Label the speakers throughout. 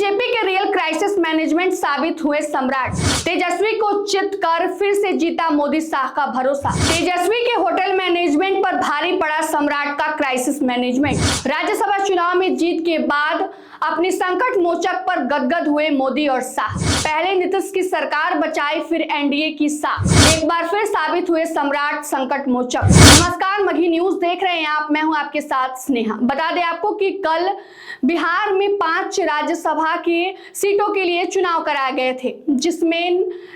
Speaker 1: BJP के real crisis management साबित हुए सम्राट। तेजस्वी को चित कर फिर से जीता मोदी शाह का भरोसा। तेजस्वी के होटल मैनेजमेंट पर भारी पड़ा सम्राट का क्राइसिस मैनेजमेंट। राज्यसभा चुनाव में जीत के बाद अपनी संकट मोचक पर गदगद हुए मोदी और शाह। पहले नीतीश की सरकार बचाई, फिर एनडीए की साख। एक बार फिर साबित हुए सम्राट संकट मोचक। नमस्कार, मघी न्यूज देख रहे हैं आप। मैं हूं आपके साथ स्नेहा। बता दें आपको कि कल बिहार में 5 राज्यसभा की सीटों के लिए चुनाव कराए गए थे, जिसमें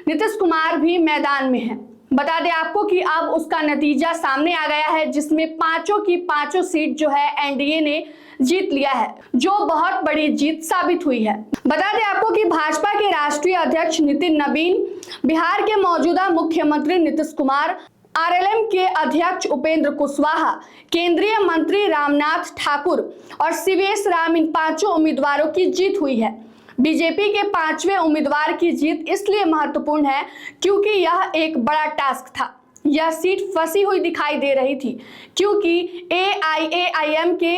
Speaker 1: नीतीश कुमार भी मैदान में हैं। बता दें आपको कि अब उसका नतीजा सामने आ गया है, जिसमें 5 की 5 सीट जो है एनडीए ने जीत लिया है, जो बहुत बड़ी जीत साबित हुई है। बता दें आपको कि भाजपा के राष्ट्रीय अध्यक्ष नितिन नवीन, बिहार के मौजूदा मुख्यमंत्री नीतीश कुमार, आरएलएम के अध्यक्ष उपेंद्र कुशवाहा, केंद्रीय मंत्री रामनाथ ठाकुर और शिवेश राम, इन 5 उम्मीदवारों की जीत हुई है। बीजेपी के 5वें उम्मीदवार की जीत इसलिए महत्वपूर्ण है क्योंकि यह एक बड़ा टास्क था। यह सीट फंसी हुई दिखाई दे रही थी क्योंकि एआईएआईएम के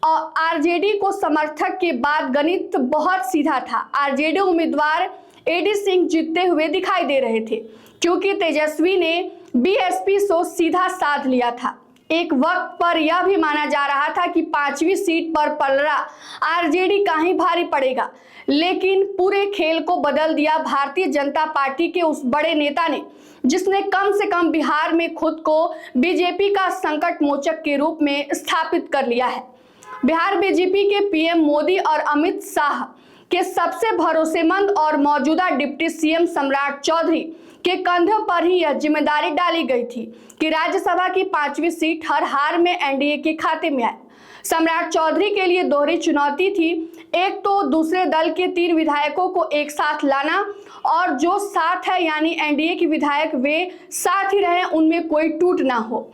Speaker 1: और आरजेडी को समर्थक के बाद गणित बहुत सीधा था। आरजेडी उम्मीदवार एडी सिंह जीतते हुए दिखाई दे रहे थे क्योंकि तेजस्वी ने बीएसपी से सीधा साध लिया था। एक वक्त पर यह भी माना जा रहा था कि 5वीं सीट पर पलड़ा आरजेडी का ही भारी पड़ेगा, लेकिन पूरे खेल को बदल दिया भारतीय जनता पार्टी के उस बड़े नेता ने, जिसने कम से कम बिहार में खुद को बीजेपी का संकट मोचक के रूप में स्थापित कर लिया है। बिहार बीजेपी के पीएम मोदी और अमित शाह के सबसे भरोसेमंद और मौजूदा डिप्टी सीएम सम्राट चौधरी के कंधों पर ही यह जिम्मेदारी डाली गई थी कि राज्यसभा की 5वीं सीट हर हार में एनडीए के खाते में आए। सम्राट चौधरी के लिए दोहरी चुनौती थी, एक तो दूसरे दल के 3 विधायकों को एक साथ लाना और जो साथ है यानी एनडीए के विधायक वे साथ ही रहे, उनमें कोई टूट ना हो,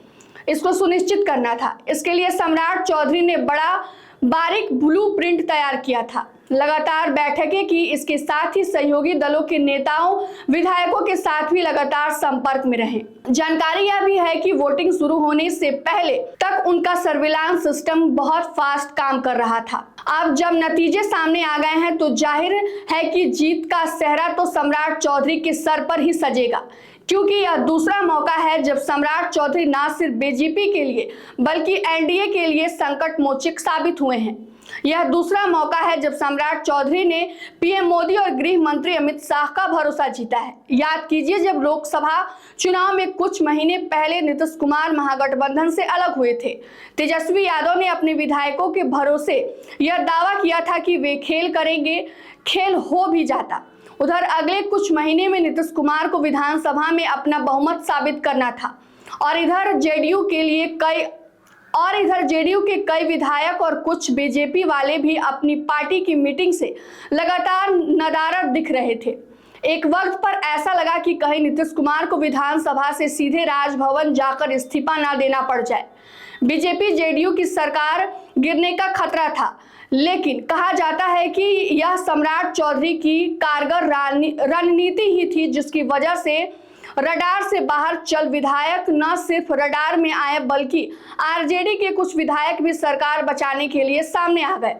Speaker 1: इसको सुनिश्चित करना था। इसके लिए सम्राट चौधरी ने बड़ा बारीक ब्लूप्रिंट तैयार किया था। लगातार बैठकें की, इसके साथ ही सहयोगी दलों के नेताओं विधायकों के साथ भी लगातार संपर्क में रहे। जानकारी यह भी है कि वोटिंग शुरू होने से पहले तक उनका सर्विलांस सिस्टम बहुत फास्ट काम कर रहा था। अब जब नतीजे सामने आ गए हैं तो जाहिर है कि जीत का सेहरा तो सम्राट चौधरी के सर पर ही सजेगा, क्योंकि यह दूसरा मौका है जब सम्राट चौधरी न सिर्फ बीजेपी के लिए बल्कि एनडीए के लिए संकट मोचक साबित हुए हैं। यह दूसरा मौका है जब सम्राट चौधरी ने पीएम मोदी और गृह मंत्री अमित शाह का भरोसा जीता है। याद कीजिए, जब लोकसभा चुनाव में कुछ महीने पहले नीतीश कुमार महागठबंधन से अलग हुए थे, तेजस्वी यादव ने अपने विधायकों के भरोसे यह दावा किया था कि वे खेल करेंगे। खेल हो भी जाता। उधर अगले कुछ महीने में नीतीश कुमार को विधानसभा में अपना बहुमत साबित करना था और इधर जेडीयू के कई विधायक और कुछ बीजेपी वाले भी अपनी पार्टी की मीटिंग से लगातार नदारद दिख रहे थे। एक वक्त पर ऐसा लगा कि कहीं नीतीश कुमार को विधानसभा से सीधे राजभवन जाकर इस्तीफा ना देना पड़ जाए। बीजेपी जेडीयू की सरकार गिरने का खतरा था, लेकिन कहा जाता है कि यह सम्राट चौधरी की कारगर रणनीति ही थी, जिसकी वजह से रडार से बाहर चल विधायक न सिर्फ रडार में आए बल्कि आरजेडी के कुछ विधायक भी सरकार बचाने के लिए सामने आ गए।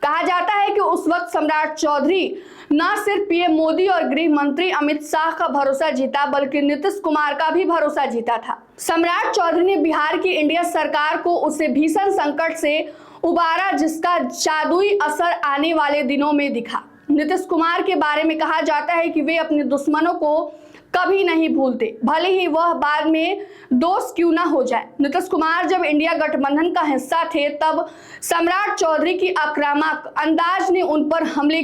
Speaker 1: कहा जाता है कि उस वक्त सम्राट चौधरी न सिर्फ पीएम मोदी और गृह मंत्री अमित शाह का भरोसा जीता बल्कि नीतीश कुमार का भी भरोसा जीता था। सम्राट चौधरी ने बिहार की इंडिया सरकार को उसे भीषण संकट से उबारा जिसका जादुई असर आने वाले दिनों में दिखा। नीतीश कुमार के बारे में कहा जाता है कि वे अपने दुश्मनों को कभी नहीं भूलते, भले ही वह बाद में दोस्त क्यों ना हो जाए। नीतीश कुमार जब इंडिया गठबंधन का हिस्सा थे, तब सम्राट चौधरी की आक्रामक अंदाज ने उन पर हमले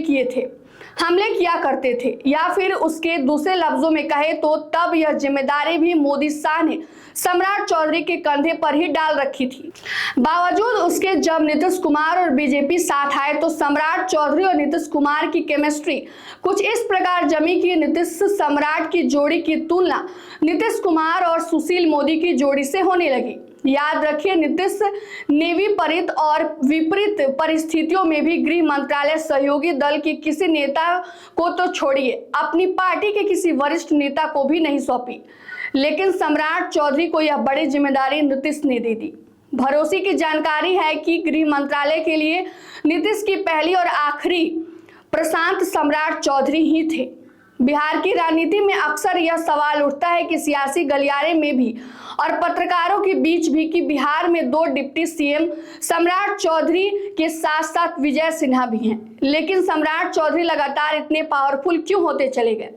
Speaker 1: किया करते थे, या फिर उसके दूसरे लफ्जों में कहे तो तब यह जिम्मेदारी भी मोदी शाह ने सम्राट चौधरी के कंधे पर ही डाल रखी थी। बावजूद उसके जब नीतीश कुमार और बीजेपी साथ आए तो सम्राट चौधरी और नीतीश कुमार की केमिस्ट्री कुछ इस प्रकार जमी कि नीतीश सम्राट की जोड़ी की तुलना नीतीश कुमार और सुशील मोदी की जोड़ी से होने लगी। याद रखिए, नीतीश ने विपरीत और विपरीत परिस्थितियों में भी गृह मंत्रालय सहयोगी दल के किसी नेता को तो छोड़िए, अपनी पार्टी के किसी वरिष्ठ नेता को भी नहीं सौंपी, लेकिन सम्राट चौधरी को यह बड़ी जिम्मेदारी नीतीश ने दे दी। भरोसे की जानकारी है कि गृह मंत्रालय के लिए नीतीश की पहली और आखिरी प्रशांत सम्राट चौधरी ही थे। बिहार की राजनीति में अक्सर यह सवाल उठता है कि सियासी गलियारे में भी और पत्रकारों के बीच भी कि बिहार में 2 डिप्टी सीएम सम्राट चौधरी के साथ साथ विजय सिन्हा भी हैं, लेकिन सम्राट चौधरी लगातार इतने पावरफुल क्यों होते चले गए?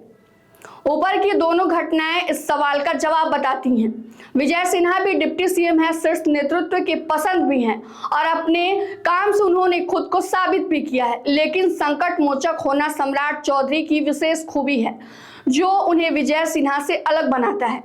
Speaker 1: ऊपर की दोनों घटनाएं इस सवाल का जवाब बताती हैं। विजय सिन्हा भी डिप्टी सीएम है, शीर्ष नेतृत्व के पसंद भी हैं और अपने काम से उन्होंने खुद को साबित भी किया है, लेकिन संकट मोचक होना सम्राट चौधरी की विशेष खूबी है जो उन्हें विजय सिन्हा से अलग बनाता है।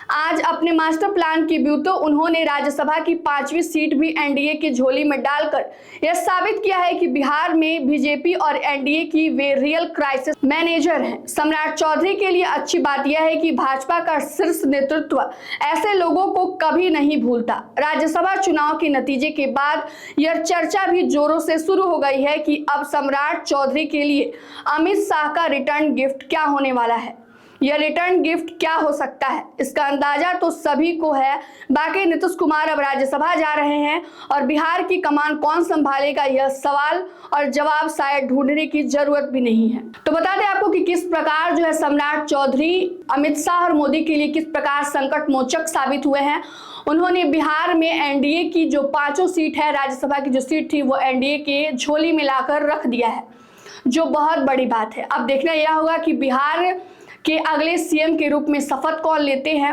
Speaker 1: आज अपने मास्टर प्लान की ब्यूटी उन्होंने राज्यसभा की 5वीं सीट भी एनडीए की झोली में डालकर यह साबित किया है कि बिहार में बीजेपी और एनडीए की वे रियल क्राइसिस मैनेजर हैं। सम्राट चौधरी के लिए अच्छी बात यह है कि भाजपा का शीर्ष नेतृत्व ऐसे लोगों को कभी नहीं भूलता। राज्यसभा चुनाव के नतीजे के बाद यह चर्चा भी जोरों से शुरू हो गई है कि अब सम्राट चौधरी के लिए अमित शाह का रिटर्न गिफ्ट क्या होने वाला है। यह रिटर्न गिफ्ट क्या हो सकता है, इसका अंदाजा तो सभी को है। बाकी नीतीश कुमार अब राज्यसभा जा रहे हैं और बिहार की कमान कौन संभालेगा, यह सवाल और जवाब शायद ढूंढने की जरूरत भी नहीं है। तो बता दें आपको कि किस प्रकार जो है सम्राट चौधरी अमित शाह और मोदी के लिए किस प्रकार संकट मोचक साबित हुए हैं। उन्होंने बिहार में एनडीए की जो 5 सीट है, राज्यसभा की जो सीट थी, वो एनडीए के झोली में लाकर रख दिया है, जो बहुत बड़ी बात है। अब देखना यह होगा कि बिहार के अगले सीएम के रूप में शपथ कौन लेते हैं।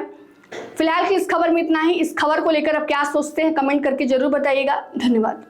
Speaker 1: फिलहाल की इस खबर में इतना ही। इस खबर को लेकर आप क्या सोचते हैं, कमेंट करके जरूर बताइएगा। धन्यवाद।